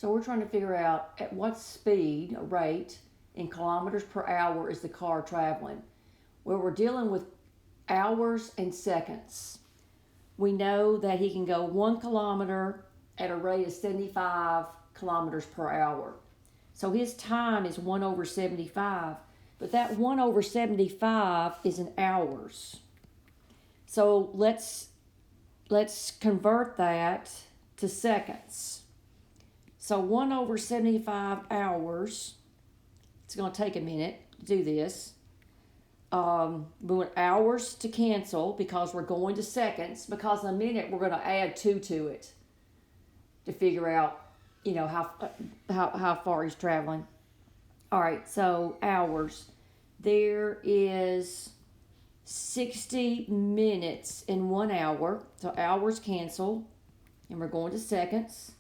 So we're trying to figure out at what speed, rate, in kilometers per hour is the car traveling. Well, we're dealing with hours and seconds. We know that he can go 1 kilometer at a rate of 75 kilometers per hour. So his time is 1 over 75, but that 1 over 75 is in hours. So let's convert that to seconds. So 1 over 75 hours, it's going to take a minute to do this. We want hours to cancel because we're going to seconds, because in a minute we're going to add 2 to it to figure out, how far he's traveling. All right, so hours. There is 60 minutes in 1 hour, so hours cancel, and we're going to seconds.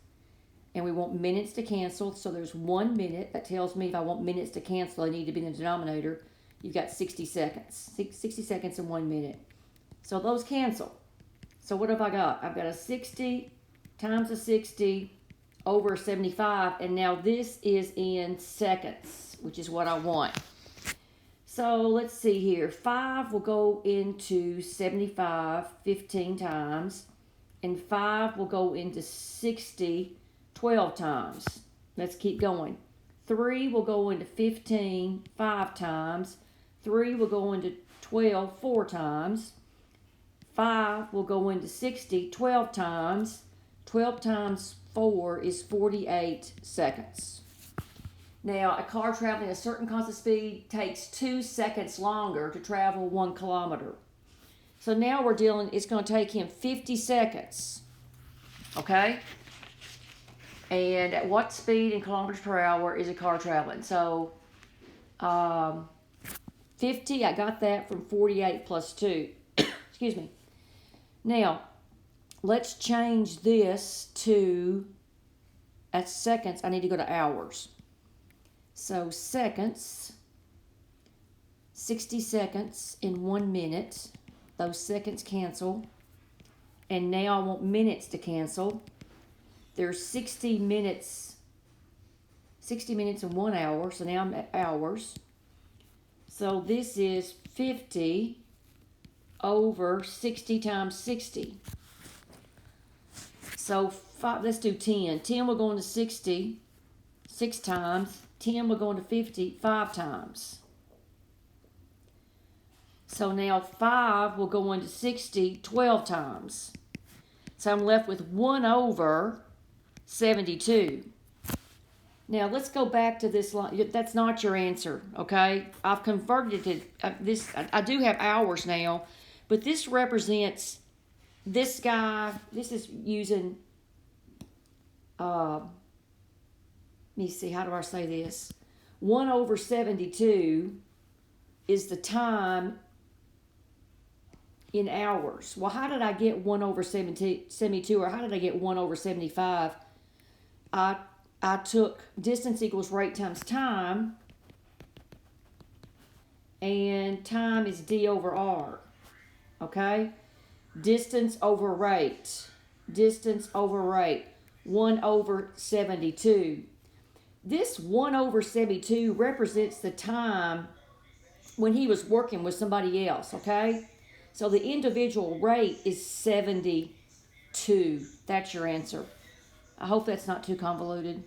And we want minutes to cancel, so there's 1 minute. That tells me if I want minutes to cancel, I need to be in the denominator. You've got 60 seconds. 60 seconds in 1 minute. So those cancel. So what have I got? I've got a 60 times a 60 over 75, and now this is in seconds, which is what I want. So let's see here. 5 will go into 75 15 times, and 5 will go into 60 12 times. Let's keep going. 3 will go into 15 5 times. 3 will go into 12 4 times. 5 will go into 60 12 times. 12 times 4 is 48 seconds. Now, a car traveling a certain constant speed takes 2 seconds longer to travel 1 kilometer. So now we're dealing, it's going to take him 50 seconds. Okay? And at what speed in kilometers per hour is a car traveling? So 50, I got that from 48 plus 2. Excuse me. Now, let's change this to, at seconds, I need to go to hours. So seconds, 60 seconds in 1 minute. Those seconds cancel. And now I want minutes to cancel. There's 60 minutes in 1 hour, so now I'm at hours. So this is 50 over 60 times 60. So let's do 10. 10 will go into 60 6 times. 10 will go into 50 5 times. So now 5 will go into 60 12 times. So I'm left with 1 over 72. Now let's go back to this line. That's not your answer, okay? I've converted it to this. I do have hours now, but this represents this guy. This is using, let me see, how do I say this? 1 over 72 is the time in hours. Well, how did I get 1 over 72, or how did I get 1 over 75? I took distance equals rate times time, and time is D over R, okay? Distance over rate, 1 over 72. This 1 over 72 represents the time when he was working with somebody else, okay? So the individual rate is 72. That's your answer. I hope that's not too convoluted.